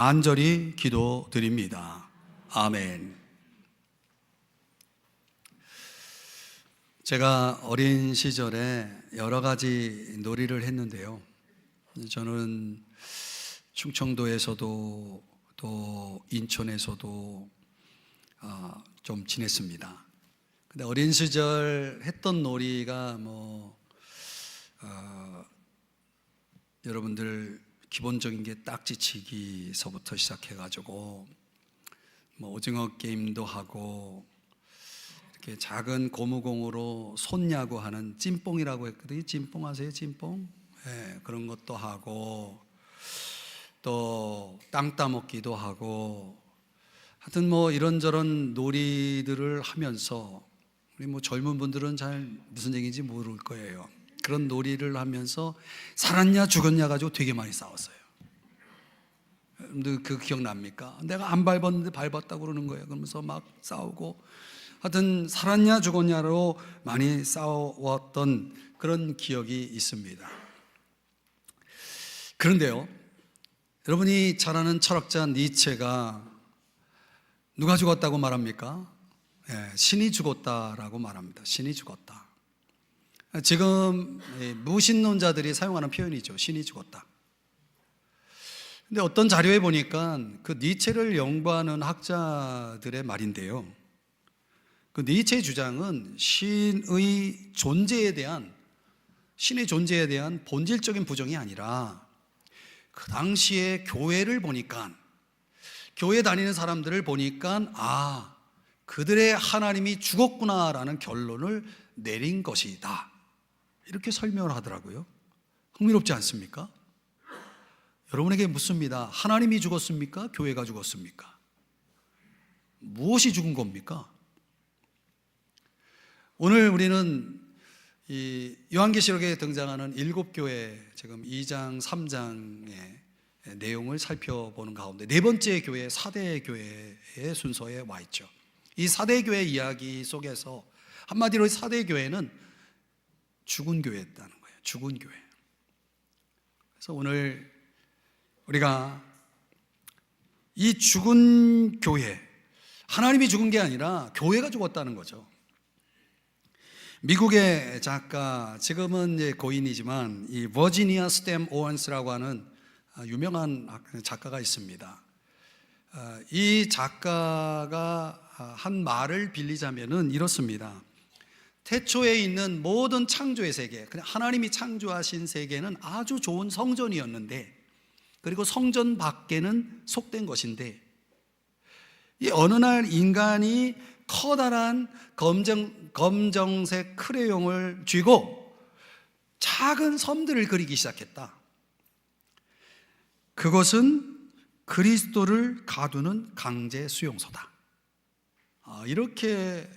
간절히 기도드립니다. 아멘. 제가 어린 시절에 여러 가지 놀이를 했는데요. 저는 충청도에서도 또 인천에서도 좀 지냈습니다. 근데 어린 시절 했던 놀이가 여러분들 기본적인 게 딱지치기서부터 시작해가지고 오징어 게임도 하고 이렇게 작은 고무공으로 손야구 하는 찜뽕이라고 했거든요. 찜뽕 아세요? 찜뽕? 네, 그런 것도 하고 또 땅 따먹기도 하고 하여튼 이런저런 놀이들을 하면서 우리 젊은 분들은 잘 무슨 얘기인지 모를 거예요. 그런 놀이를 하면서 살았냐 죽었냐 가지고 되게 많이 싸웠어요. 여러분들 그 기억납니까? 내가 안 밟았는데 밟았다고 그러는 거예요. 그러면서 막 싸우고 하여튼 살았냐 죽었냐로 많이 싸웠던 그런 기억이 있습니다. 그런데요, 여러분이 잘 아는 철학자 니체가 누가 죽었다고 말합니까? 신이 죽었다라고 말합니다. 신이 죽었다. 지금 무신론자들이 사용하는 표현이죠. 신이 죽었다. 근데 어떤 자료에 보니까 그 니체를 연구하는 학자들의 말인데요, 그 니체의 주장은 신의 존재에 대한, 신의 존재에 대한 본질적인 부정이 아니라 그 당시에 교회를 보니까, 교회 다니는 사람들을 보니까 그들의 하나님이 죽었구나라는 결론을 내린 것이다, 이렇게 설명을 하더라고요. 흥미롭지 않습니까? 여러분에게 묻습니다. 하나님이 죽었습니까? 교회가 죽었습니까? 무엇이 죽은 겁니까? 오늘 우리는 이 요한계시록에 등장하는 7교회, 지금 2장, 3장의 내용을 살펴보는 가운데 네 번째 교회, 사대교회의 순서에 와 있죠. 이 사대교회 이야기 속에서 한마디로 사대교회는 죽은 교회였다는 거예요. 죽은 교회. 그래서 오늘 우리가 이 죽은 교회, 하나님이 죽은 게 아니라 교회가 죽었다는 거죠. 미국의 작가, 지금은 이제 고인이지만 이 버지니아 스템 오원스라고 하는 유명한 작가가 있습니다. 이 작가가 한 말을 빌리자면은 이렇습니다. 태초에 있는 모든 창조의 세계, 그냥 하나님이 창조하신 세계는 아주 좋은 성전이었는데, 그리고 성전 밖에는 속된 것인데, 이 어느 날 인간이 커다란 검정색 크레용을 쥐고 작은 섬들을 그리기 시작했다. 그것은 그리스도를 가두는 강제 수용소다. 이렇게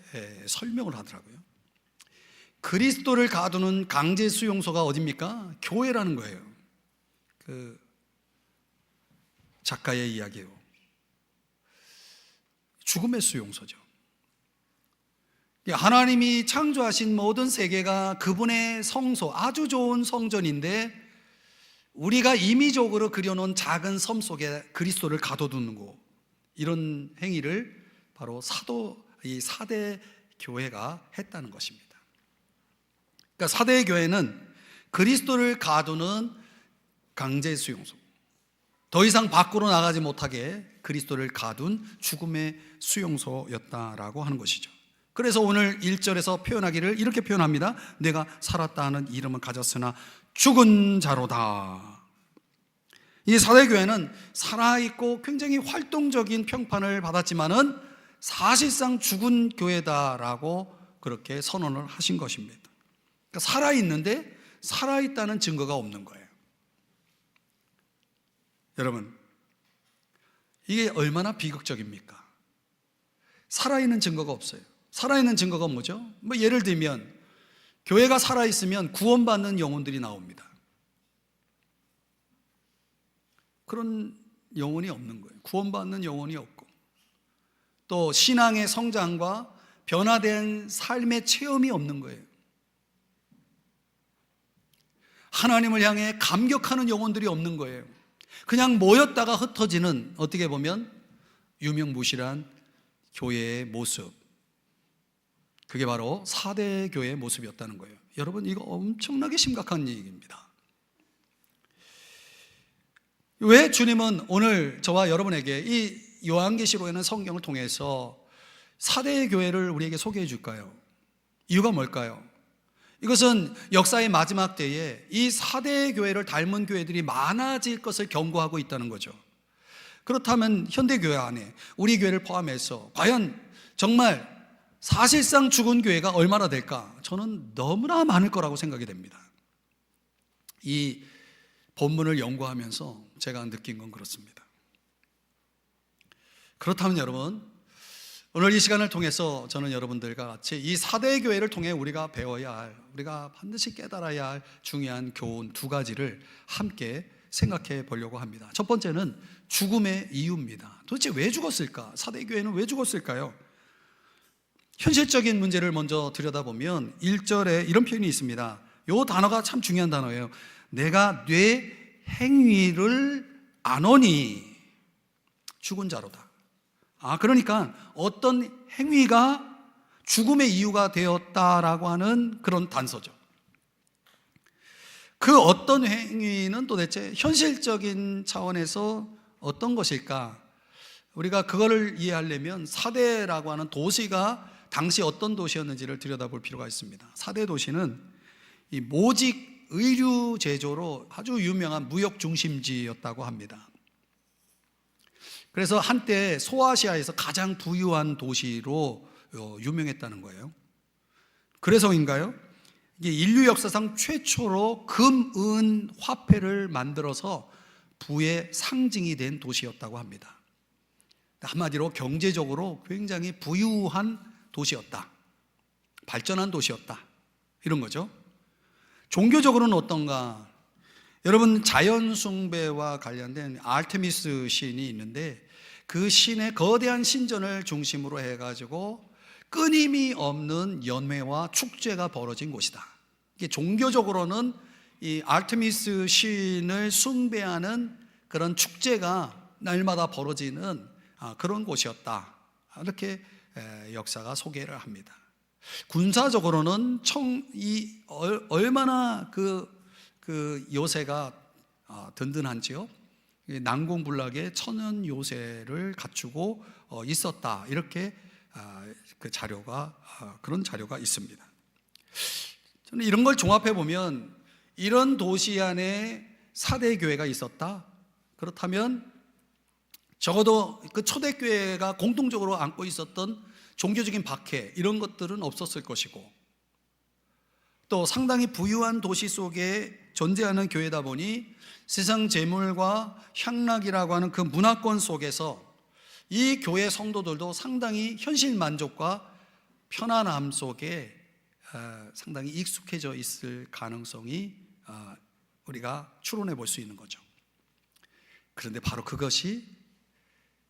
설명을 하더라고요. 그리스도를 가두는 강제 수용소가 어디입니까? 교회라는 거예요. 그 작가의 이야기예요. 죽음의 수용소죠. 하나님이 창조하신 모든 세계가 그분의 성소, 아주 좋은 성전인데 우리가 임의적으로 그려놓은 작은 섬 속에 그리스도를 가둬두는 거, 이런 행위를 바로 이 사대 교회가 했다는 것입니다. 그러니까 사대 교회는 그리스도를 가두는 강제 수용소, 더 이상 밖으로 나가지 못하게 그리스도를 가둔 죽음의 수용소였다라고 하는 것이죠. 그래서 오늘 1절에서 표현하기를 이렇게 표현합니다. 내가 살았다 하는 이름을 가졌으나 죽은 자로다. 이 사대교회는 살아있고 굉장히 활동적인 평판을 받았지만은 사실상 죽은 교회다라고 그렇게 선언을 하신 것입니다. 그러니까 살아있는데 살아있다는 증거가 없는 거예요. 여러분, 이게 얼마나 비극적입니까? 살아있는 증거가 없어요. 살아있는 증거가 뭐죠? 예를 들면 교회가 살아있으면 구원받는 영혼들이 나옵니다. 그런 영혼이 없는 거예요. 구원받는 영혼이 없고, 또 신앙의 성장과 변화된 삶의 체험이 없는 거예요. 하나님을 향해 감격하는 영혼들이 없는 거예요. 그냥 모였다가 흩어지는, 어떻게 보면 유명무실한 교회의 모습, 그게 바로 4대 교회의 모습이었다는 거예요. 여러분, 이거 엄청나게 심각한 얘기입니다. 왜 주님은 오늘 저와 여러분에게 이 요한계시록에는 성경을 통해서 4대 교회를 우리에게 소개해 줄까요? 이유가 뭘까요? 이것은 역사의 마지막 때에 이 4대 교회를 닮은 교회들이 많아질 것을 경고하고 있다는 거죠. 그렇다면 현대교회 안에 우리 교회를 포함해서 과연 정말 사실상 죽은 교회가 얼마나 될까? 저는 너무나 많을 거라고 생각이 됩니다. 이 본문을 연구하면서 제가 느낀 건 그렇습니다. 그렇다면 여러분, 오늘 이 시간을 통해서 저는 여러분들과 같이 이 4대 교회를 통해 우리가 배워야 할, 우리가 반드시 깨달아야 할 중요한 교훈 2가지를 함께 생각해 보려고 합니다. 첫 번째는 죽음의 이유입니다. 도대체 왜 죽었을까? 4대 교회는 왜 죽었을까요? 현실적인 문제를 먼저 들여다보면 1절에 이런 표현이 있습니다. 이 단어가 참 중요한 단어예요. 내가 뇌 행위를 안 하니 죽은 자로다. 그러니까 어떤 행위가 죽음의 이유가 되었다라고 하는 그런 단서죠. 그 어떤 행위는 도대체 현실적인 차원에서 어떤 것일까? 우리가 그거를 이해하려면 4대라고 하는 도시가 당시 어떤 도시였는지를 들여다볼 필요가 있습니다. 4대 도시는 이 모직 의류 제조로 아주 유명한 무역 중심지였다고 합니다. 그래서 한때 소아시아에서 가장 부유한 도시로 유명했다는 거예요. 그래서인가요? 이게 인류 역사상 최초로 금, 은, 화폐를 만들어서 부의 상징이 된 도시였다고 합니다. 한마디로 경제적으로 굉장히 부유한 도시였다, 발전한 도시였다, 이런 거죠. 종교적으로는 어떤가? 여러분, 자연 숭배와 관련된 아르테미스 신이 있는데 그 신의 거대한 신전을 중심으로 해가지고 끊임이 없는 연회와 축제가 벌어진 곳이다. 이게 종교적으로는 이 아르테미스 신을 숭배하는 그런 축제가 날마다 벌어지는 그런 곳이었다, 이렇게 역사가 소개를 합니다. 군사적으로는 얼마나 그 요새가 든든한지요. 난공불락의 천연 요새를 갖추고 있었다, 이렇게 그 자료가 그런 자료가 있습니다. 저는 이런 걸 종합해 보면 이런 도시 안에 4대 교회가 있었다. 그렇다면 적어도 그 초대교회가 공통적으로 안고 있었던 종교적인 박해, 이런 것들은 없었을 것이고, 또 상당히 부유한 도시 속에 존재하는 교회다 보니 세상 재물과 향락이라고 하는 그 문화권 속에서 이 교회 성도들도 상당히 현실 만족과 편안함 속에 상당히 익숙해져 있을 가능성이 우리가 추론해 볼 수 있는 거죠. 그런데 바로 그것이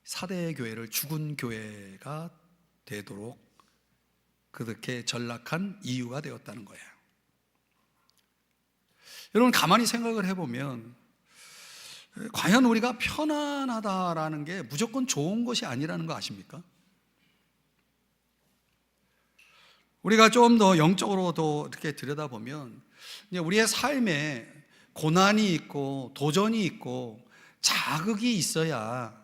4대 교회를 죽은 교회가 되도록 그렇게 전락한 이유가 되었다는 거예요. 여러분, 가만히 생각을 해보면 과연 우리가 편안하다라는 게 무조건 좋은 것이 아니라는 거 아십니까? 우리가 좀 더 영적으로도 이렇게 들여다보면 우리의 삶에 고난이 있고 도전이 있고 자극이 있어야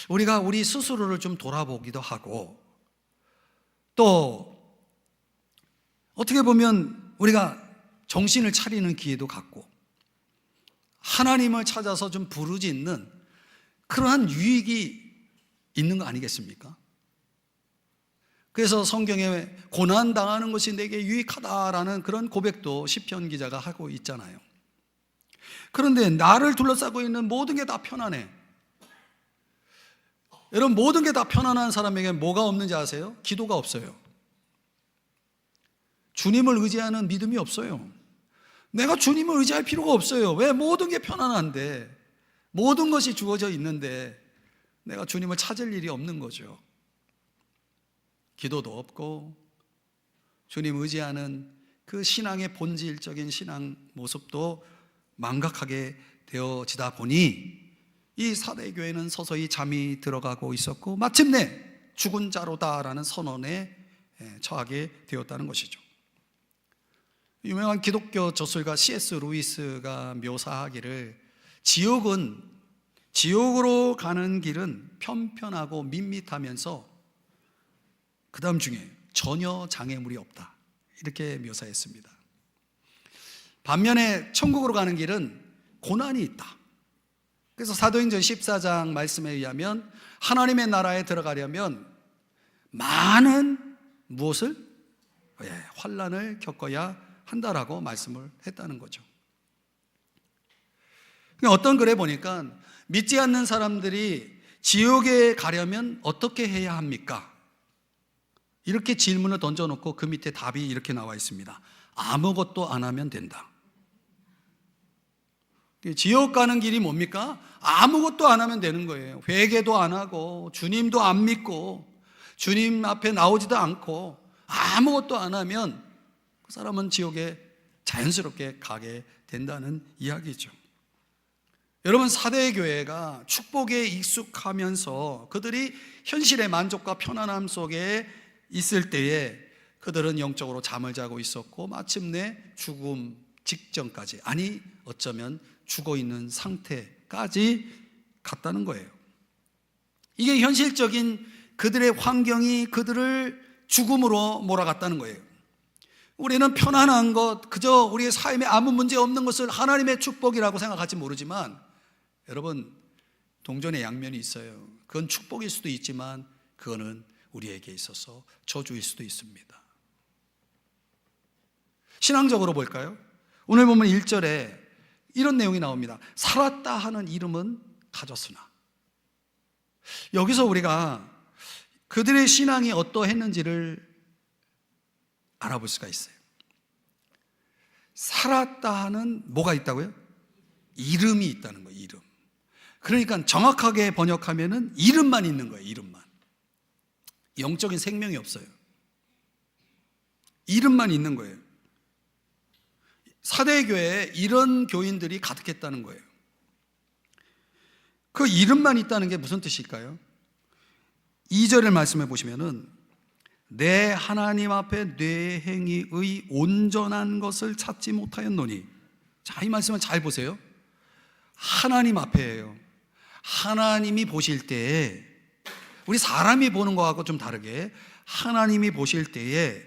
우리가 우리 스스로를 좀 돌아보기도 하고, 또 어떻게 보면 우리가 정신을 차리는 기회도 갖고 하나님을 찾아서 좀 부르짖는 그러한 유익이 있는 거 아니겠습니까? 그래서 성경에 고난당하는 것이 내게 유익하다라는 그런 고백도 시편 기자가 하고 있잖아요. 그런데 나를 둘러싸고 있는 모든 게 다 편안해. 여러분, 모든 게 다 편안한 사람에게 뭐가 없는지 아세요? 기도가 없어요. 주님을 의지하는 믿음이 없어요. 내가 주님을 의지할 필요가 없어요. 왜? 모든 게 편안한데, 모든 것이 주어져 있는데 내가 주님을 찾을 일이 없는 거죠. 기도도 없고 주님 의지하는 그 신앙의 본질적인 신앙 모습도 망각하게 되어지다 보니 이 사대교회는 서서히 잠이 들어가고 있었고 마침내 죽은 자로다라는 선언에 처하게 되었다는 것이죠. 유명한 기독교 저술가 C.S. 루이스가 묘사하기를 지옥으로 가는 길은 편편하고 밋밋하면서 그 다음 중에 전혀 장애물이 없다, 이렇게 묘사했습니다. 반면에 천국으로 가는 길은 고난이 있다. 그래서 사도행전 14장 말씀에 의하면 하나님의 나라에 들어가려면 많은 무엇을? 환난을 겪어야 한다라고 말씀을 했다는 거죠. 어떤 글에 보니까 믿지 않는 사람들이 지옥에 가려면 어떻게 해야 합니까? 이렇게 질문을 던져놓고 그 밑에 답이 이렇게 나와 있습니다. 아무것도 안 하면 된다. 지옥 가는 길이 뭡니까? 아무것도 안 하면 되는 거예요. 회개도 안 하고 주님도 안 믿고 주님 앞에 나오지도 않고 아무것도 안 하면 그 사람은 지옥에 자연스럽게 가게 된다는 이야기죠. 여러분, 사대교회가 축복에 익숙하면서 그들이 현실의 만족과 편안함 속에 있을 때에 그들은 영적으로 잠을 자고 있었고 마침내 죽음 직전까지, 아니 어쩌면 죽어있는 상태까지 갔다는 거예요. 이게 현실적인 그들의 환경이 그들을 죽음으로 몰아갔다는 거예요. 우리는 편안한 것, 그저 우리의 삶에 아무 문제 없는 것을 하나님의 축복이라고 생각할지 모르지만 여러분, 동전의 양면이 있어요. 그건 축복일 수도 있지만 그거는 우리에게 있어서 저주일 수도 있습니다. 신앙적으로 볼까요? 오늘 보면 1절에 이런 내용이 나옵니다. 살았다 하는 이름은 가졌으나. 여기서 우리가 그들의 신앙이 어떠했는지를 알아볼 수가 있어요. 살았다 하는 뭐가 있다고요? 이름이 있다는 거예요. 이름. 그러니까 정확하게 번역하면은 이름만 있는 거예요. 이름만. 영적인 생명이 없어요. 이름만 있는 거예요. 사대교회에 이런 교인들이 가득했다는 거예요. 그 이름만 있다는 게 무슨 뜻일까요? 2절을 말씀해 보시면은 내 하나님 앞에 내 행위의 온전한 것을 찾지 못하였노니. 자, 이 말씀을 잘 보세요. 하나님 앞에예요. 하나님이 보실 때에, 우리 사람이 보는 것하고 좀 다르게 하나님이 보실 때에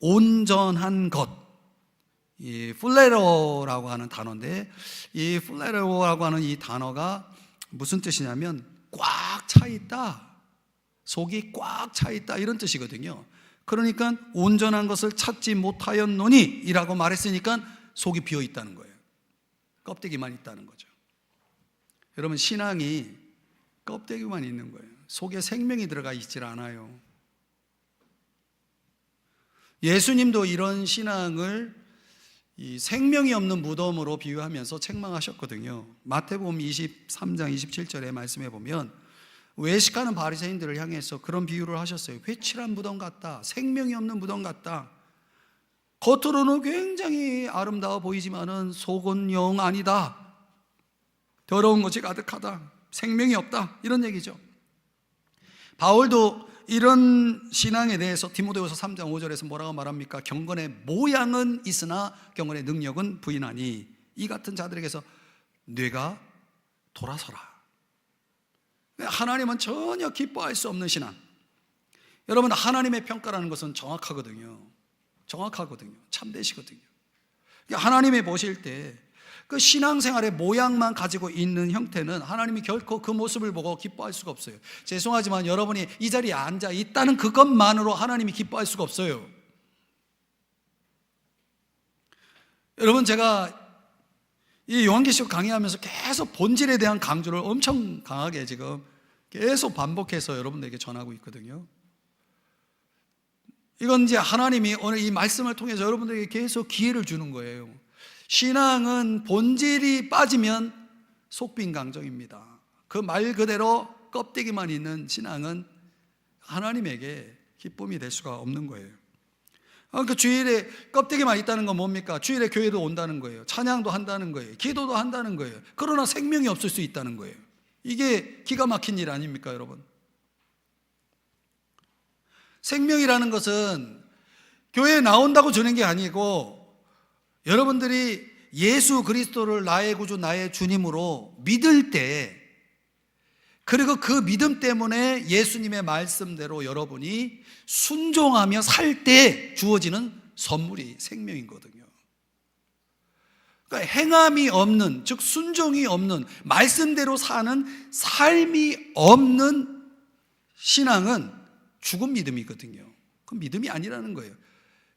온전한 것, 이 플레로라고 하는 단어인데, 이 플레로라고 하는 이 단어가 무슨 뜻이냐면 꽉 차 있다, 속이 꽉 차 있다, 이런 뜻이거든요. 그러니까 온전한 것을 찾지 못하였노니 이라고 말했으니까 속이 비어 있다는 거예요. 껍데기만 있다는 거죠. 여러분, 신앙이 껍데기만 있는 거예요. 속에 생명이 들어가 있질 않아요. 예수님도 이런 신앙을 이 생명이 없는 무덤으로 비유하면서 책망하셨거든요. 마태복음 23장 27절의 말씀에 보면 외식하는 바리새인들을 향해서 그런 비유를 하셨어요. 회칠한 무덤 같다, 생명이 없는 무덤 같다. 겉으로는 굉장히 아름다워 보이지만은 속은 영 아니다, 더러운 것이 가득하다, 생명이 없다, 이런 얘기죠. 바울도 이런 신앙에 대해서 디모데후서 3장 5절에서 뭐라고 말합니까? 경건의 모양은 있으나 경건의 능력은 부인하니 이 같은 자들에게서 뇌가 돌아서라. 하나님은 전혀 기뻐할 수 없는 신앙. 여러분, 하나님의 평가라는 것은 정확하거든요. 참되시거든요. 하나님이 보실 때 그 신앙생활의 모양만 가지고 있는 형태는 하나님이 결코 그 모습을 보고 기뻐할 수가 없어요. 죄송하지만 여러분이 이 자리에 앉아 있다는 그것만으로 하나님이 기뻐할 수가 없어요. 여러분, 제가 이 요한계시록 강의하면서 계속 본질에 대한 강조를 엄청 강하게 지금 계속 반복해서 여러분들에게 전하고 있거든요. 이건 이제 하나님이 오늘 이 말씀을 통해서 여러분들에게 계속 기회를 주는 거예요. 신앙은 본질이 빠지면 속빈강정입니다. 그 말 그대로 껍데기만 있는 신앙은 하나님에게 기쁨이 될 수가 없는 거예요. 그 주일에 껍데기만 있다는 건 뭡니까? 주일에 교회도 온다는 거예요. 찬양도 한다는 거예요. 기도도 한다는 거예요. 그러나 생명이 없을 수 있다는 거예요. 이게 기가 막힌 일 아닙니까, 여러분? 생명이라는 것은 교회에 나온다고 주는 게 아니고, 여러분들이 예수 그리스도를 나의 구주, 나의 주님으로 믿을 때, 그리고 그 믿음 때문에 예수님의 말씀대로 여러분이 순종하며 살 때 주어지는 선물이 생명이거든요. 그러니까 행함이 없는, 즉 순종이 없는, 말씀대로 사는 삶이 없는 신앙은 죽은 믿음이거든요. 그건 믿음이 아니라는 거예요.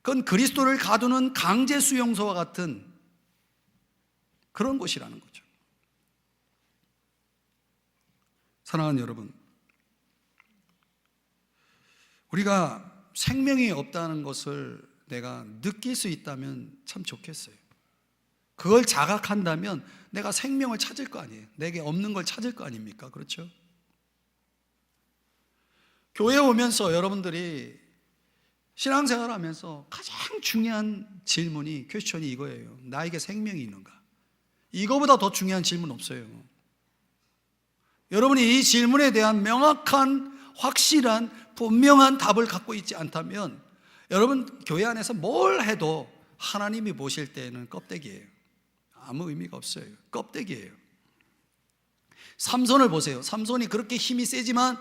그건 그리스도를 가두는 강제 수용소와 같은 그런 것이라는 거죠. 사랑하는 여러분, 우리가 생명이 없다는 것을 내가 느낄 수 있다면 참 좋겠어요. 그걸 자각한다면 내가 생명을 찾을 거 아니에요. 내게 없는 걸 찾을 거 아닙니까? 그렇죠? 교회에 오면서 여러분들이 신앙생활 하면서 가장 중요한 질문이, 퀘스천이 이거예요. 나에게 생명이 있는가? 이거보다 더 중요한 질문 없어요. 여러분이 이 질문에 대한 명확한, 확실한, 분명한 답을 갖고 있지 않다면 여러분 교회 안에서 뭘 해도 하나님이 보실 때는 껍데기예요. 아무 의미가 없어요. 껍데기예요. 삼손을 보세요. 삼손이 그렇게 힘이 세지만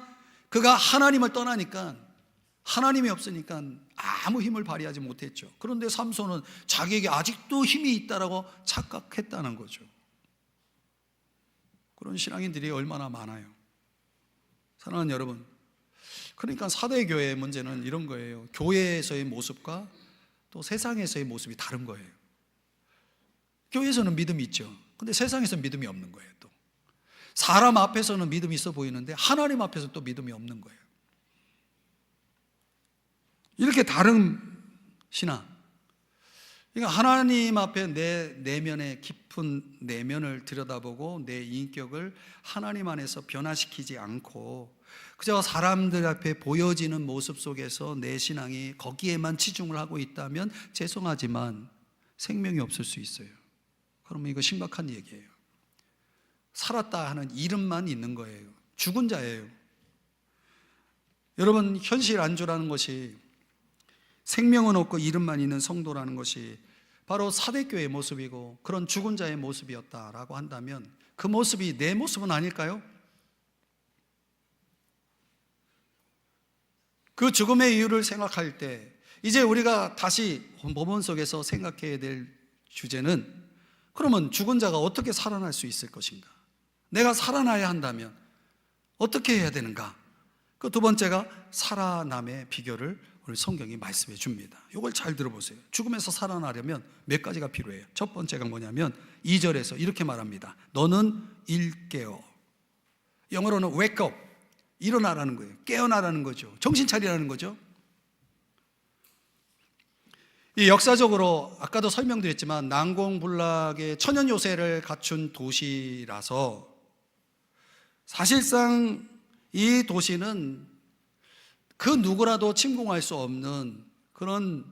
그가 하나님을 떠나니까, 하나님이 없으니까 아무 힘을 발휘하지 못했죠. 그런데 삼손은 자기에게 아직도 힘이 있다라고 착각했다는 거죠. 그런 신앙인들이 얼마나 많아요. 사랑하는 여러분, 그러니까 사대교회의 문제는 이런 거예요. 교회에서의 모습과 또 세상에서의 모습이 다른 거예요. 교회에서는 믿음이 있죠. 근데 세상에서는 믿음이 없는 거예요. 또 사람 앞에서는 믿음이 있어 보이는데 하나님 앞에서는 또 믿음이 없는 거예요. 이렇게 다른 신앙. 그러니까 하나님 앞에 내 내면의 깊은 내면을 들여다보고 내 인격을 하나님 안에서 변화시키지 않고 그저 사람들 앞에 보여지는 모습 속에서 내 신앙이 거기에만 치중을 하고 있다면 죄송하지만 생명이 없을 수 있어요. 그러면 이거 심각한 얘기예요. 살았다 하는 이름만 있는 거예요. 죽은 자예요. 여러분, 현실 안주라는 것이, 생명은 없고 이름만 있는 성도라는 것이 바로 사대교회의 모습이고 그런 죽은 자의 모습이었다라고 한다면 그 모습이 내 모습은 아닐까요? 그 죽음의 이유를 생각할 때 이제 우리가 다시 본문 속에서 생각해야 될 주제는, 그러면 죽은 자가 어떻게 살아날 수 있을 것인가? 내가 살아나야 한다면 어떻게 해야 되는가? 그 두 번째가 살아남의 비결을 오늘 성경이 말씀해 줍니다. 이걸 잘 들어보세요. 죽음에서 살아나려면 몇 가지가 필요해요. 첫 번째가 뭐냐면 2절에서 이렇게 말합니다. 너는 일깨어. 영어로는 wake up, 일어나라는 거예요. 깨어나라는 거죠. 정신 차리라는 거죠. 이 역사적으로 아까도 설명드렸지만 난공불락의 천연 요새를 갖춘 도시라서 사실상 이 도시는 그 누구라도 침공할 수 없는 그런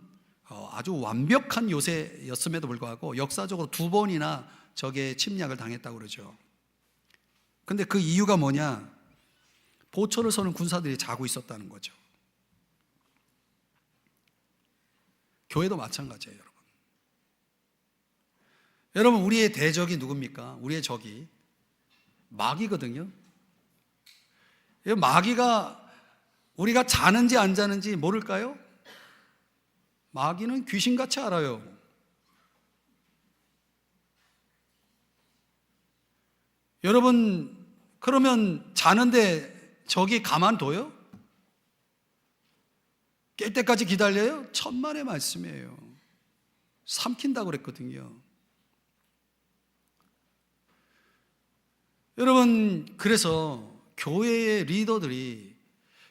아주 완벽한 요새였음에도 불구하고 역사적으로 2번이나 적의 침략을 당했다고 그러죠. 근데 그 이유가 뭐냐? 보초를 서는 군사들이 자고 있었다는 거죠. 교회도 마찬가지예요, 여러분. 여러분, 우리의 대적이 누굽니까? 우리의 적이 마귀거든요. 마귀가 우리가 자는지 안 자는지 모를까요? 마귀는 귀신같이 알아요. 여러분, 그러면 자는데 적이 가만둬요? 깰 때까지 기다려요? 천만의 말씀이에요. 삼킨다고 그랬거든요. 여러분, 그래서 교회의 리더들이,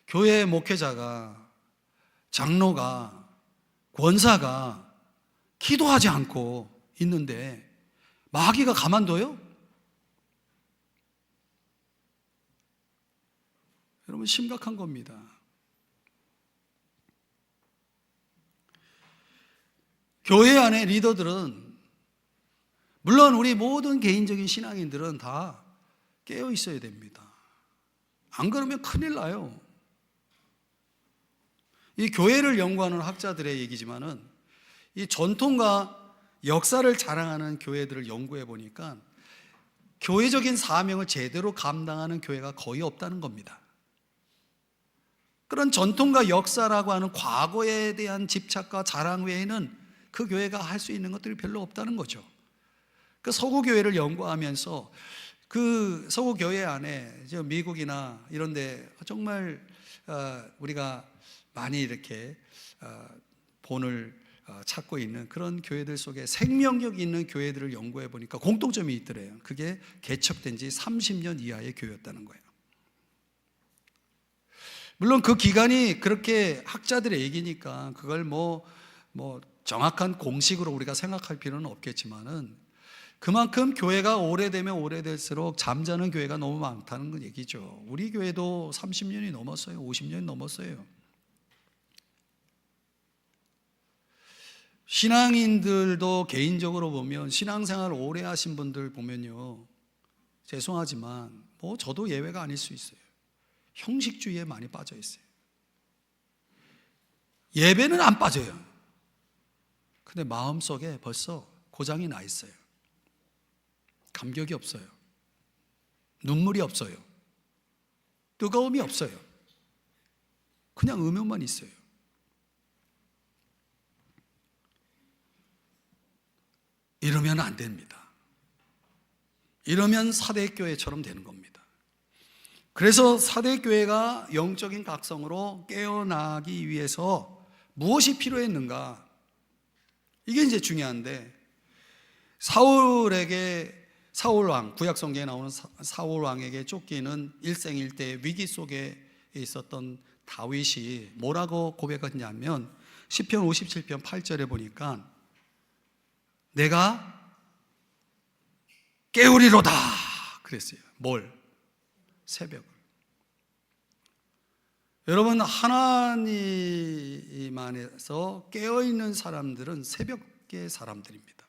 교회의 목회자가, 장로가, 권사가 기도하지 않고 있는데 마귀가 가만둬요? 여러분, 심각한 겁니다. 교회 안에 리더들은, 물론 우리 모든 개인적인 신앙인들은 다 깨어 있어야 됩니다. 안 그러면 큰일 나요. 이 교회를 연구하는 학자들의 얘기지만은, 이 전통과 역사를 자랑하는 교회들을 연구해 보니까 교회적인 사명을 제대로 감당하는 교회가 거의 없다는 겁니다. 그런 전통과 역사라고 하는 과거에 대한 집착과 자랑 외에는 그 교회가 할 수 있는 것들이 별로 없다는 거죠. 그 서구 교회를 연구하면서 그 서구 교회 안에 미국이나 이런 데 정말 우리가 많이 이렇게 본을 찾고 있는 그런 교회들 속에 생명력 있는 교회들을 연구해 보니까 공통점이 있더래요. 그게 개척된 지 30년 이하의 교회였다는 거예요. 물론 그 기간이 그렇게 학자들의 얘기니까 그걸 뭐 정확한 공식으로 우리가 생각할 필요는 없겠지만은, 그만큼 교회가 오래되면 오래될수록 잠자는 교회가 너무 많다는 얘기죠. 우리 교회도 30년이 넘었어요. 50년이 넘었어요. 신앙인들도 개인적으로 보면, 신앙생활 오래 하신 분들 보면요, 죄송하지만 저도 예외가 아닐 수 있어요. 형식주의에 많이 빠져 있어요. 예배는 안 빠져요. 근데 마음속에 벌써 고장이 나 있어요. 감격이 없어요. 눈물이 없어요. 뜨거움이 없어요. 그냥 음욕만 있어요. 이러면 안 됩니다. 이러면 사대교회처럼 되는 겁니다. 그래서 사대교회가 영적인 각성으로 깨어나기 위해서 무엇이 필요했는가? 이게 이제 중요한데, 사울왕, 구약성경에 나오는 사울왕에게 쫓기는 일생일대 위기 속에 있었던 다윗이 뭐라고 고백했냐면, 시편 57편 8절에 보니까 내가 깨우리로다 그랬어요. 뭘? 새벽을. 여러분, 하나님 안에서 깨어있는 사람들은 새벽의 사람들입니다.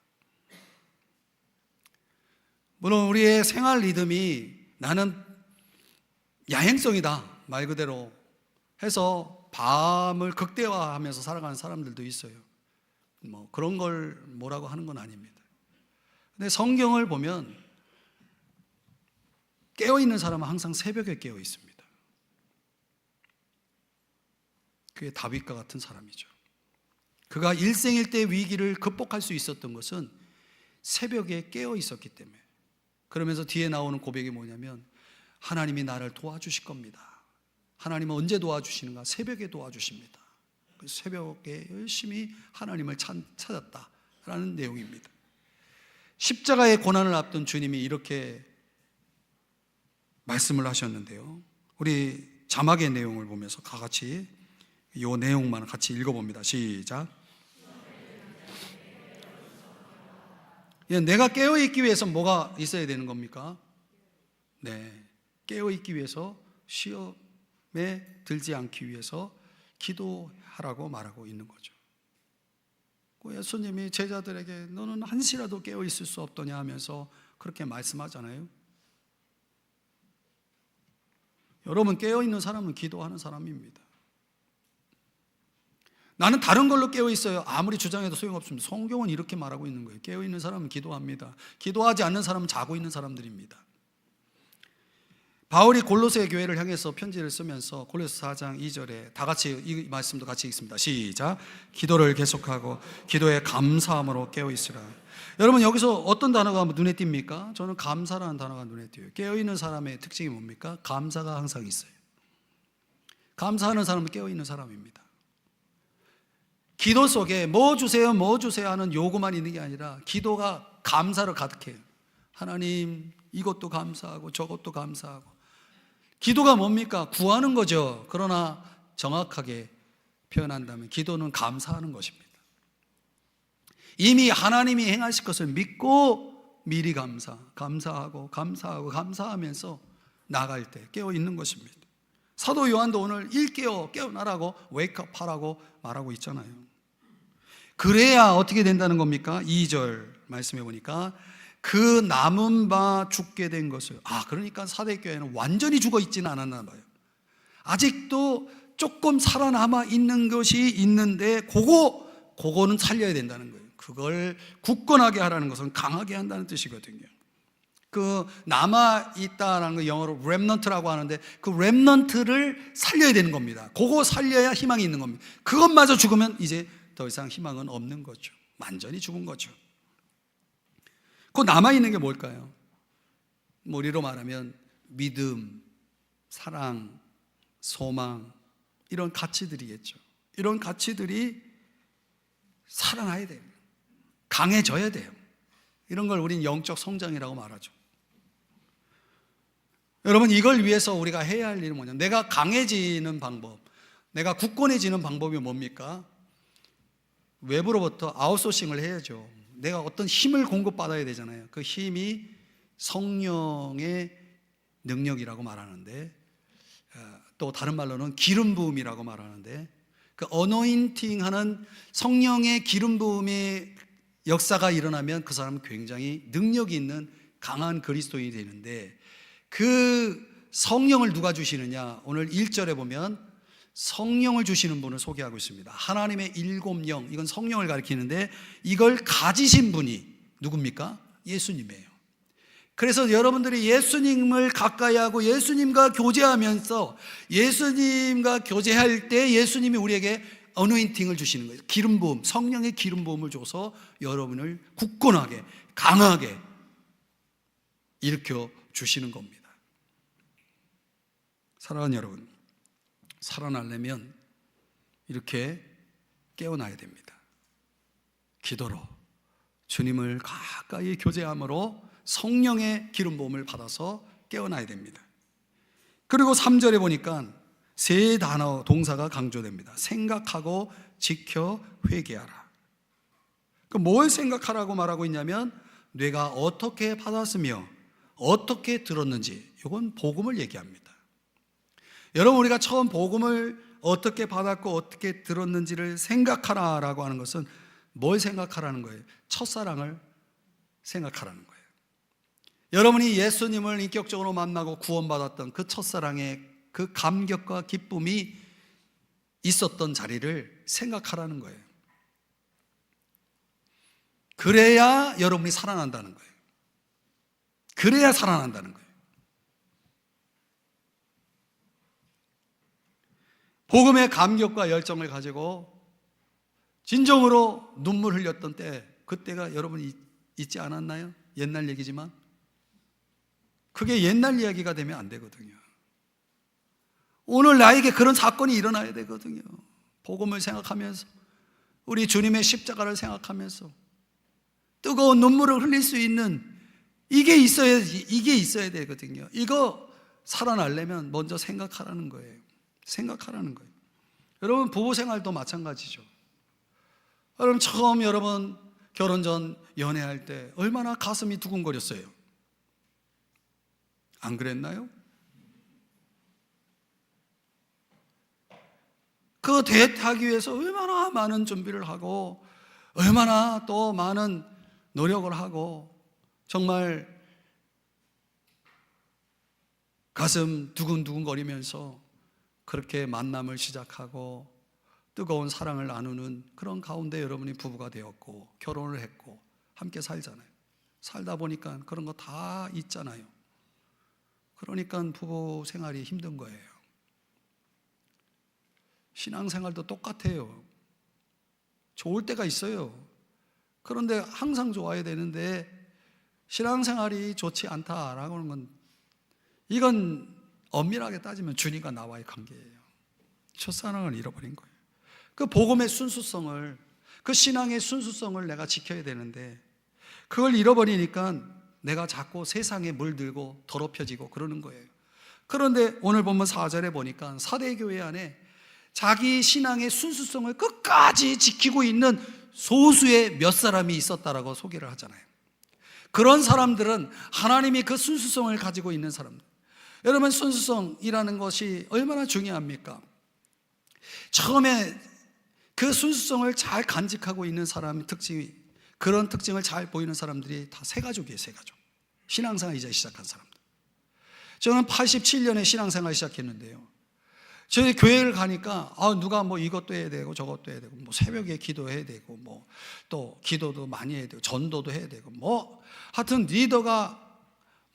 물론 우리의 생활 리듬이 나는 야행성이다 말 그대로 해서 밤을 극대화하면서 살아가는 사람들도 있어요. 그런 걸 뭐라고 하는 건 아닙니다. 근데 성경을 보면 깨어있는 사람은 항상 새벽에 깨어 있습니다. 그게 다윗과 같은 사람이죠. 그가 일생일대 위기를 극복할 수 있었던 것은 새벽에 깨어 있었기 때문에. 그러면서 뒤에 나오는 고백이 뭐냐면, 하나님이 나를 도와주실 겁니다. 하나님은 언제 도와주시는가? 새벽에 도와주십니다. 새벽에 열심히 하나님을 찾았다라는 내용입니다. 십자가의 고난을 앞둔 주님이 이렇게 말씀을 하셨는데요, 우리 자막의 내용을 보면서 다 같이 이 내용만 같이 읽어봅니다. 시작. 내가 깨어있기 위해서 뭐가 있어야 되는 겁니까? 네, 깨어있기 위해서 시험에 들지 않기 위해서 기도하라고 말하고 있는 거죠. 예수님이 제자들에게 너는 한시라도 깨어있을 수 없더냐 하면서 그렇게 말씀하잖아요. 여러분, 깨어있는 사람은 기도하는 사람입니다. 나는 다른 걸로 깨어있어요, 아무리 주장해도 소용없습니다. 성경은 이렇게 말하고 있는 거예요. 깨어있는 사람은 기도합니다. 기도하지 않는 사람은 자고 있는 사람들입니다. 바울이 골로새 교회를 향해서 편지를 쓰면서 골로새 4장 2절에 다 같이 이 말씀도 같이 읽습니다. 시작. 기도를 계속하고 기도에 감사함으로 깨어있으라. 여러분, 여기서 어떤 단어가 눈에 띕니까? 저는 감사라는 단어가 눈에 띄어요. 깨어있는 사람의 특징이 뭡니까? 감사가 항상 있어요. 감사하는 사람은 깨어있는 사람입니다. 기도 속에 뭐 주세요 하는 요구만 있는 게 아니라 기도가 감사로 가득해요. 하나님, 이것도 감사하고 저것도 감사하고. 기도가 뭡니까? 구하는 거죠. 그러나 정확하게 표현한다면 기도는 감사하는 것입니다. 이미 하나님이 행하실 것을 믿고 미리 감사하고 감사하면서 나갈 때 깨어 있는 것입니다. 사도 요한도 오늘 깨어나라고, 웨이크업하라고 말하고 있잖아요. 그래야 어떻게 된다는 겁니까? 2절 말씀해 보니까 그 남은 바 죽게 된 것을. 그러니까 사대교회는 완전히 죽어 있지는 않았나 봐요. 아직도 조금 살아남아 있는 것이 있는데 그거는 살려야 된다는 거예요. 그걸 굳건하게 하라는 것은 강하게 한다는 뜻이거든요. 그 남아있다라는 거 영어로 렘넌트라고 하는데 그 렘넌트를 살려야 되는 겁니다. 그거 살려야 희망이 있는 겁니다. 그것마저 죽으면 이제 더 이상 희망은 없는 거죠. 완전히 죽은 거죠. 그 남아있는 게 뭘까요? 우리로 말하면 믿음, 사랑, 소망, 이런 가치들이겠죠. 이런 가치들이 살아나야 돼요. 강해져야 돼요. 이런 걸 우린 영적 성장이라고 말하죠. 여러분, 이걸 위해서 우리가 해야 할 일은 뭐냐? 내가 강해지는 방법, 내가 굳건해지는 방법이 뭡니까? 외부로부터 아웃소싱을 해야죠. 내가 어떤 힘을 공급받아야 되잖아요. 그 힘이 성령의 능력이라고 말하는데, 또 다른 말로는 기름 부음이라고 말하는데, 그 어노인팅 하는 성령의 기름 부음의 역사가 일어나면 그 사람은 굉장히 능력이 있는 강한 그리스도인이 되는데, 그 성령을 누가 주시느냐? 오늘 1절에 보면 성령을 주시는 분을 소개하고 있습니다. 하나님의 7영, 이건 성령을 가리키는데 이걸 가지신 분이 누굽니까? 예수님이에요. 그래서 여러분들이 예수님을 가까이 하고 예수님과 교제하면서 예수님과 교제할 때 예수님이 우리에게 어노인팅을 주시는 거예요. 기름 부음, 성령의 기름 부음을 줘서 여러분을 굳건하게, 강하게 일으켜 주시는 겁니다. 사랑하는 여러분, 살아나려면 이렇게 깨어나야 됩니다. 기도로, 주님을 가까이 교제함으로 성령의 기름 부음을 받아서 깨어나야 됩니다. 그리고 3절에 보니까 세 단어, 동사가 강조됩니다. 생각하고 지켜 회개하라. 뭘 생각하라고 말하고 있냐면 뇌가 어떻게 받았으며 어떻게 들었는지, 이건 복음을 얘기합니다. 여러분, 우리가 처음 복음을 어떻게 받았고 어떻게 들었는지를 생각하라라고 하는 것은 뭘 생각하라는 거예요? 첫사랑을 생각하라는 거예요. 여러분이 예수님을 인격적으로 만나고 구원받았던 그 첫사랑의 그 감격과 기쁨이 있었던 자리를 생각하라는 거예요. 그래야 여러분이 살아난다는 거예요. 그래야 살아난다는 거예요. 복음의 감격과 열정을 가지고 진정으로 눈물 흘렸던 때, 그때가 여러분이 있지 않았나요? 옛날 얘기지만 그게 옛날 이야기가 되면 안 되거든요. 오늘 나에게 그런 사건이 일어나야 되거든요. 복음을 생각하면서, 우리 주님의 십자가를 생각하면서 뜨거운 눈물을 흘릴 수 있는 이게 있어야 되거든요. 이거 살아나려면 먼저 생각하라는 거예요. 생각하라는 거예요. 여러분, 부부 생활도 마찬가지죠. 여러분, 처음 여러분 결혼 전 연애할 때 얼마나 가슴이 두근거렸어요. 안 그랬나요? 그 데이트하기 위해서 얼마나 많은 준비를 하고 얼마나 또 많은 노력을 하고 정말 가슴 두근두근거리면서 그렇게 만남을 시작하고 뜨거운 사랑을 나누는 그런 가운데 여러분이 부부가 되었고 결혼을 했고 함께 살잖아요. 살다 보니까 그런 거 다 있잖아요. 그러니까 부부 생활이 힘든 거예요. 신앙생활도 똑같아요. 좋을 때가 있어요. 그런데 항상 좋아야 되는데 신앙생활이 좋지 않다라고 하는 건, 이건 엄밀하게 따지면 주님과 나와의 관계예요. 첫사랑을 잃어버린 거예요. 그 복음의 순수성을, 그 신앙의 순수성을 내가 지켜야 되는데 그걸 잃어버리니까 내가 자꾸 세상에 물들고 더럽혀지고 그러는 거예요. 그런데 오늘 보면 4절에 보니까 사대교회 안에 자기 신앙의 순수성을 끝까지 지키고 있는 소수의 몇 사람이 있었다라고 소개를 하잖아요. 그런 사람들은 하나님이 그 순수성을 가지고 있는 사람들. 여러분, 순수성이라는 것이 얼마나 중요합니까? 처음에 그 순수성을 잘 간직하고 있는 사람의 특징이, 그런 특징을 잘 보이는 사람들이 다 세 가족이에요. 세 가족. 신앙생활 이제 시작한 사람들. 저는 87년에 신앙생활 시작했는데요, 저희 교회를 가니까 누가 뭐 이것도 해야 되고 저것도 해야 되고, 뭐 새벽에 기도해야 되고, 뭐 또 기도도 많이 해야 되고 전도도 해야 되고, 뭐 하여튼 리더가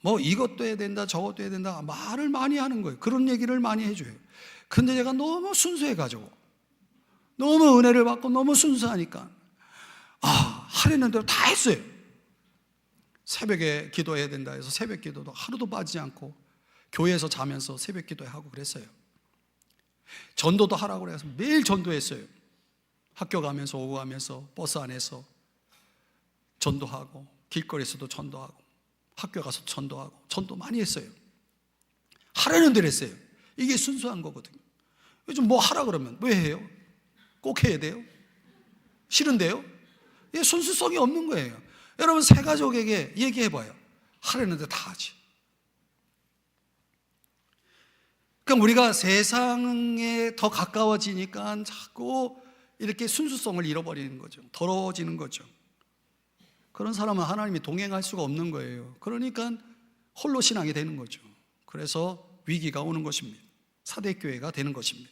뭐 이것도 해야 된다 저것도 해야 된다 말을 많이 하는 거예요. 그런 얘기를 많이 해줘요. 근데 제가 너무 순수해가지고, 너무 은혜를 받고 너무 순수하니까 하려는 대로 다 했어요. 새벽에 기도해야 된다 해서 새벽 기도도 하루도 빠지지 않고 교회에서 자면서 새벽 기도하고 그랬어요. 전도도 하라고 그래서 매일 전도했어요. 학교 가면서 오고 가면서 버스 안에서 전도하고, 길거리에서도 전도하고, 학교 가서 전도하고, 전도 많이 했어요. 하라는 대로 했어요. 이게 순수한 거거든요. 요즘 뭐 하라 그러면 왜 해요? 꼭 해야 돼요? 싫은데요? 이게 순수성이 없는 거예요. 여러분, 세 가족에게 얘기해봐요. 하라는 대로 다 하지. 그러니까 우리가 세상에 더 가까워지니까 자꾸 이렇게 순수성을 잃어버리는 거죠. 더러워지는 거죠. 그런 사람은 하나님이 동행할 수가 없는 거예요. 그러니까 홀로 신앙이 되는 거죠. 그래서 위기가 오는 것입니다. 사대교회가 되는 것입니다.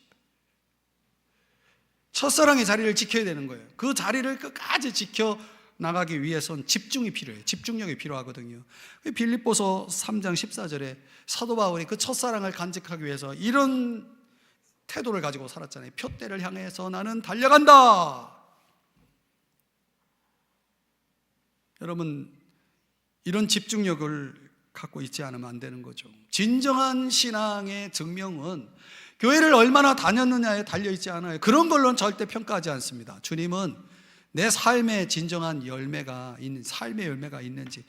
첫사랑의 자리를 지켜야 되는 거예요. 그 자리를 끝까지 지켜나가기 위해서는 집중이 필요해요. 집중력이 필요하거든요. 빌립보서 3장 14절에 사도 바울이 그 첫사랑을 간직하기 위해서 이런 태도를 가지고 살았잖아요. 표대를 향해서 나는 달려간다. 여러분, 이런 집중력을 갖고 있지 않으면 안 되는 거죠. 진정한 신앙의 증명은 교회를 얼마나 다녔느냐에 달려있지 않아요. 그런 걸로는 절대 평가하지 않습니다. 주님은 내 삶의 진정한 열매가 있는, 삶의 열매가 있는지,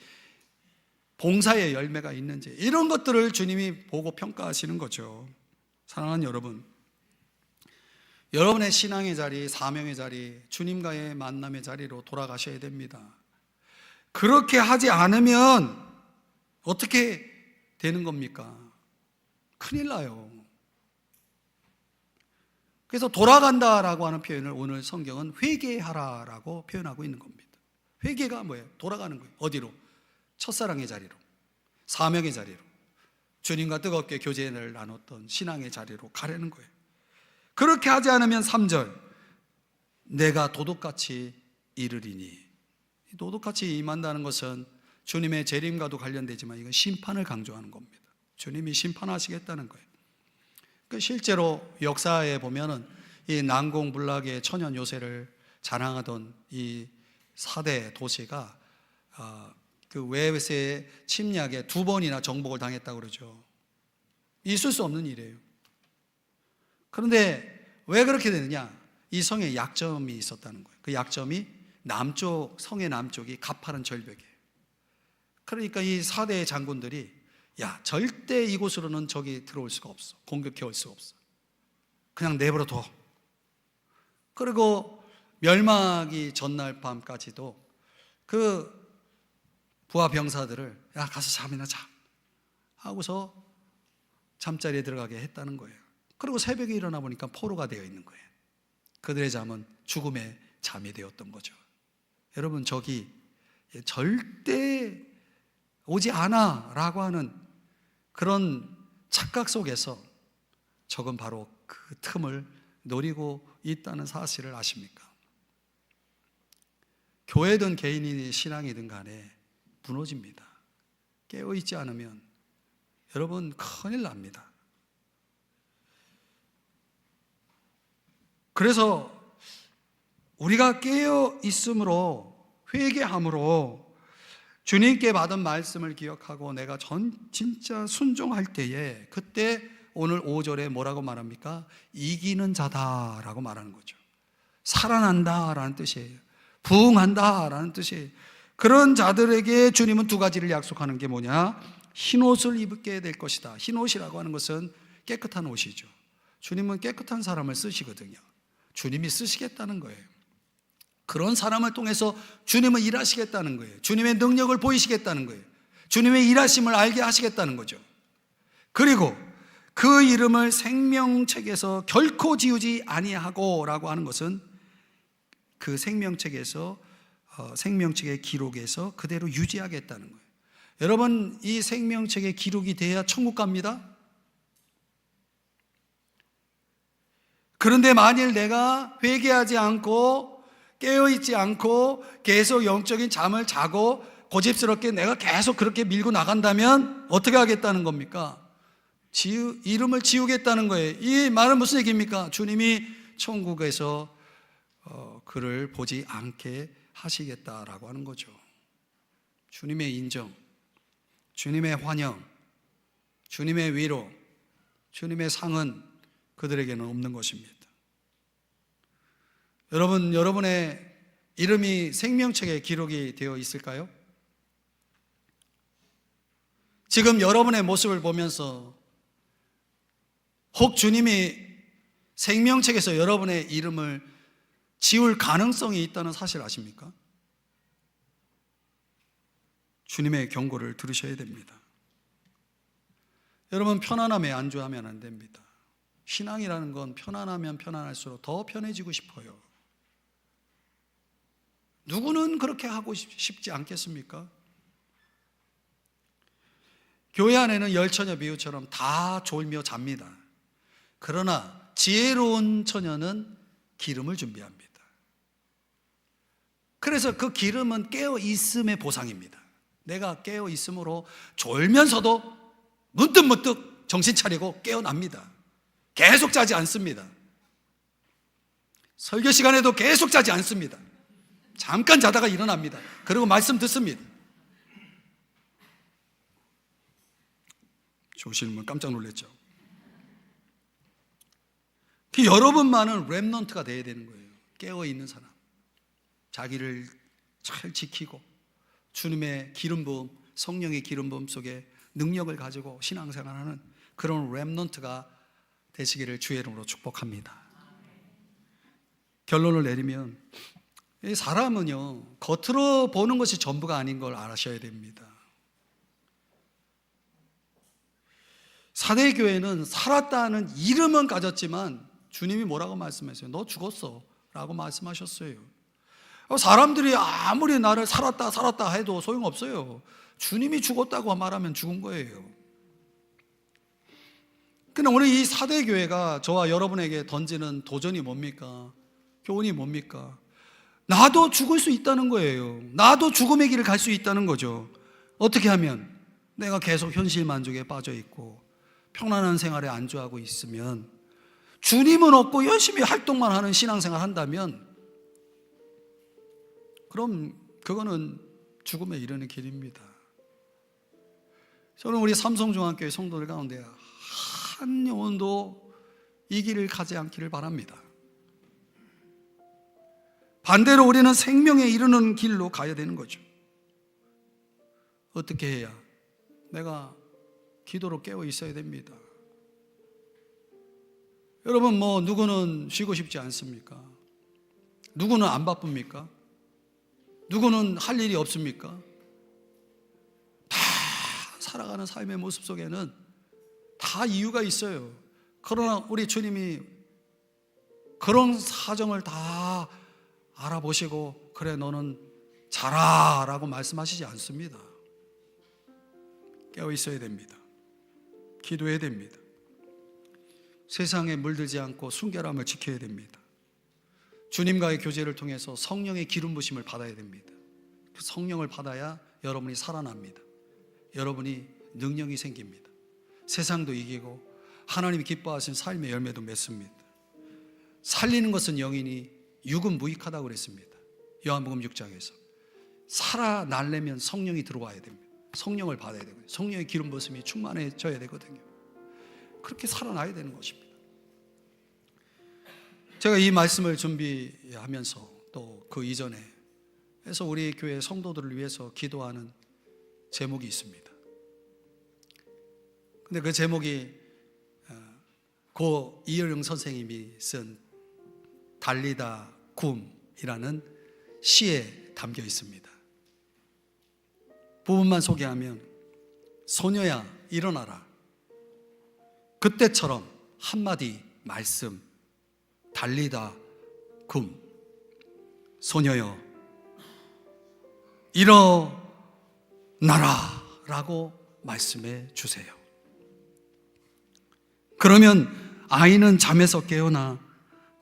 봉사의 열매가 있는지, 이런 것들을 주님이 보고 평가하시는 거죠. 사랑하는 여러분, 여러분의 신앙의 자리, 사명의 자리, 주님과의 만남의 자리로 돌아가셔야 됩니다. 그렇게 하지 않으면 어떻게 되는 겁니까? 큰일 나요. 그래서 돌아간다라고 하는 표현을 오늘 성경은 회개하라라고 표현하고 있는 겁니다. 회개가 뭐예요? 돌아가는 거예요. 어디로? 첫사랑의 자리로, 사명의 자리로, 주님과 뜨겁게 교제를 나눴던 신앙의 자리로 가려는 거예요. 그렇게 하지 않으면 3절, 내가 도둑같이 이르리니. 도둑같이 임한다는 것은 주님의 재림과도 관련되지만 이건 심판을 강조하는 겁니다. 주님이 심판하시겠다는 거예요. 실제로 역사에 보면은 이 난공불락의 천연 요새를 자랑하던 이 4대 도시가 그 외세의 침략에 2번이나 정복을 당했다고 그러죠. 있을 수 없는 일이에요. 그런데 왜 그렇게 되느냐? 이 성에 약점이 있었다는 거예요. 그 약점이 남쪽, 성의 남쪽이 가파른 절벽이에요. 그러니까 이 4대 장군들이 절대 이곳으로는 적이 들어올 수가 없어. 공격해 올 수가 없어. 그냥 내버려 둬. 그리고 멸망이 전날 밤까지도 그 부하 병사들을 가서 잠이나 자 하고서 잠자리에 들어가게 했다는 거예요. 그리고 새벽에 일어나 보니까 포로가 되어 있는 거예요. 그들의 잠은 죽음의 잠이 되었던 거죠. 여러분, 적이 절대 오지 않아 라고 하는 그런 착각 속에서 적은 바로 그 틈을 노리고 있다는 사실을 아십니까? 교회든 개인이 신앙이든 간에 무너집니다. 깨어있지 않으면 여러분 큰일 납니다. 그래서 우리가 깨어있음으로, 회개함으로 주님께 받은 말씀을 기억하고 내가 진짜 순종할 때에, 그때 오늘 5절에 뭐라고 말합니까? 이기는 자다라고 말하는 거죠. 살아난다라는 뜻이에요. 부흥한다라는 뜻이에요. 그런 자들에게 주님은 2가지를 약속하는 게 뭐냐? 흰 옷을 입게 될 것이다. 흰 옷이라고 하는 것은 깨끗한 옷이죠. 주님은 깨끗한 사람을 쓰시거든요. 주님이 쓰시겠다는 거예요. 그런 사람을 통해서 주님은 일하시겠다는 거예요. 주님의 능력을 보이시겠다는 거예요. 주님의 일하심을 알게 하시겠다는 거죠. 그리고 그 이름을 생명책에서 결코 지우지 아니하고 라고 하는 것은 그 생명책의 기록에서 그대로 유지하겠다는 거예요. 여러분, 이 생명책의 기록이 돼야 천국 갑니다. 그런데 만일 내가 회개하지 않고 깨어있지 않고 계속 영적인 잠을 자고 고집스럽게 내가 계속 그렇게 밀고 나간다면 어떻게 하겠다는 겁니까? 이름을 지우겠다는 거예요. 이 말은 무슨 얘기입니까? 주님이 천국에서 그를 보지 않게 하시겠다라고 하는 거죠. 주님의 인정, 주님의 환영, 주님의 위로, 주님의 상은 그들에게는 없는 것입니다. 여러분, 여러분의 이름이 생명책에 기록이 되어 있을까요? 지금 여러분의 모습을 보면서 혹 주님이 생명책에서 여러분의 이름을 지울 가능성이 있다는 사실 아십니까? 주님의 경고를 들으셔야 됩니다. 여러분, 편안함에 안주하면 안 됩니다. 신앙이라는 건 편안하면 편안할수록 더 편해지고 싶어요. 누구는 그렇게 하고 싶지 않겠습니까? 교회 안에는 열처녀 비유처럼 다 졸며 잡니다. 그러나 지혜로운 처녀는 기름을 준비합니다. 그래서 그 기름은 깨어 있음의 보상입니다. 내가 깨어 있음으로 졸면서도 문득문득 정신 차리고 깨어납니다. 계속 자지 않습니다. 설교 시간에도 계속 자지 않습니다. 잠깐 자다가 일어납니다. 그리고 말씀 듣습니다. 좋으시는 분 깜짝 놀랐죠. 여러분만은 렘넌트가 되어야 되는 거예요. 깨어있는 사람, 자기를 잘 지키고 주님의 기름 부음, 성령의 기름 부음 속에 능력을 가지고 신앙생활하는 그런 렘넌트가 되시기를 주의 이름으로 축복합니다. 결론을 내리면 이 사람은요, 겉으로 보는 것이 전부가 아닌 걸 아셔야 됩니다. 사대교회는 살았다는 이름은 가졌지만 주님이 뭐라고 말씀하셨어요? 너 죽었어 라고 말씀하셨어요. 사람들이 아무리 나를 살았다 해도 소용없어요. 주님이 죽었다고 말하면 죽은 거예요. 그러나 오늘 이 사대교회가 저와 여러분에게 던지는 도전이 뭡니까? 교훈이 뭡니까? 나도 죽을 수 있다는 거예요. 나도 죽음의 길을 갈 수 있다는 거죠. 어떻게 하면? 내가 계속 현실 만족에 빠져 있고 평안한 생활에 안주하고 있으면, 주님은 없고 열심히 활동만 하는 신앙생활 한다면 그럼 그거는 죽음에 이르는 길입니다. 저는 우리 삼성중앙교회 성도들 가운데 한 영혼도 이 길을 가지 않기를 바랍니다. 반대로 우리는 생명에 이르는 길로 가야 되는 거죠. 어떻게 해야? 내가 기도로 깨어 있어야 됩니다. 여러분, 누구는 쉬고 싶지 않습니까? 누구는 안 바쁩니까? 누구는 할 일이 없습니까? 다 살아가는 삶의 모습 속에는 다 이유가 있어요. 그러나 우리 주님이 그런 사정을 다 알아보시고 그래 너는 자라 라고 말씀하시지 않습니다. 깨어 있어야 됩니다. 기도해야 됩니다. 세상에 물들지 않고 순결함을 지켜야 됩니다. 주님과의 교제를 통해서 성령의 기름 부심을 받아야 됩니다. 그 성령을 받아야 여러분이 살아납니다. 여러분이 능력이 생깁니다. 세상도 이기고 하나님이 기뻐하신 삶의 열매도 맺습니다. 살리는 것은 영이니 육은 무익하다고 그랬습니다. 요한복음 6장에서 살아나려면 성령이 들어와야 됩니다. 성령을 받아야 되고요. 성령의 기름 부심이 충만해져야 되거든요. 그렇게 살아나야 되는 것입니다. 제가 이 말씀을 준비하면서 또 그 이전에 해서 우리 교회 성도들을 위해서 기도하는 제목이 있습니다. 근데 그 제목이 고 이효령 선생님이 쓴 달리다 굼이라는 시에 담겨 있습니다. 부분만 소개하면, 소녀야 일어나라, 그때처럼 한마디 말씀, 달리다 굼. 소녀여 일어나라 라고 말씀해 주세요. 그러면 아이는 잠에서 깨어나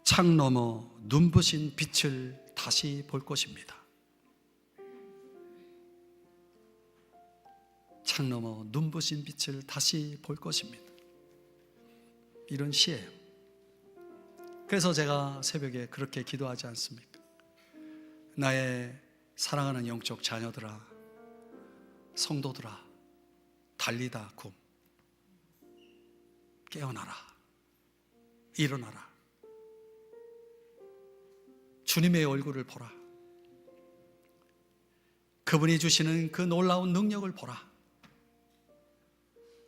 창 너머 눈부신 빛을 다시 볼 것입니다. 창 너머 눈부신 빛을 다시 볼 것입니다. 이런 시예요. 그래서 제가 새벽에 그렇게 기도하지 않습니까? 나의 사랑하는 영적 자녀들아, 성도들아, 달리다 굼, 깨어나라, 일어나라. 주님의 얼굴을 보라. 그분이 주시는 그 놀라운 능력을 보라.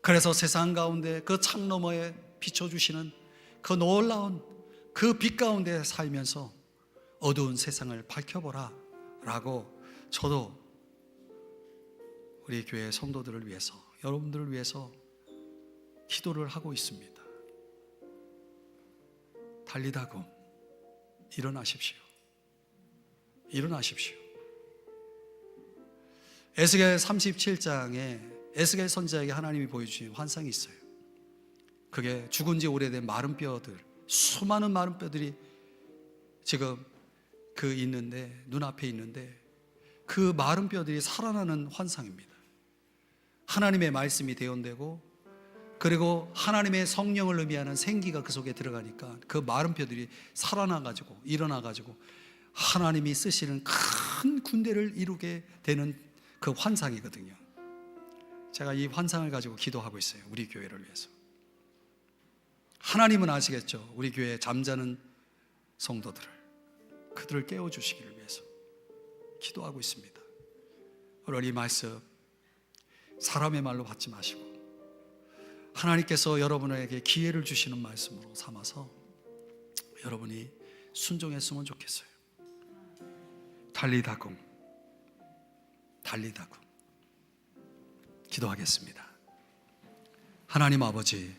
그래서 세상 가운데 그 창 너머에 비춰주시는 그 놀라운 그 빛 가운데 살면서 어두운 세상을 밝혀보라 라고 저도 우리 교회 성도들을 위해서, 여러분들을 위해서 기도를 하고 있습니다. 달리다 굼, 일어나십시오. 일어나십시오. 에스겔 37장에 에스겔 선지자에게 하나님이 보여주신 환상이 있어요. 그게 죽은 지 오래된 마른 뼈들, 수많은 마른 뼈들이 지금 있는데, 눈앞에 있는데 그 마른 뼈들이 살아나는 환상입니다. 하나님의 말씀이 대언되고, 그리고 하나님의 성령을 의미하는 생기가 그 속에 들어가니까 그 마른 뼈들이 살아나가지고 일어나가지고 하나님이 쓰시는 큰 군대를 이루게 되는 그 환상이거든요. 제가 이 환상을 가지고 기도하고 있어요. 우리 교회를 위해서. 하나님은 아시겠죠? 우리 교회에 잠자는 성도들을, 그들을 깨워주시기를 위해서 기도하고 있습니다. 오늘 이 말씀 사람의 말로 받지 마시고 하나님께서 여러분에게 기회를 주시는 말씀으로 삼아서 여러분이 순종했으면 좋겠어요. 달리다 굼, 달리다 굼. 기도하겠습니다. 하나님 아버지,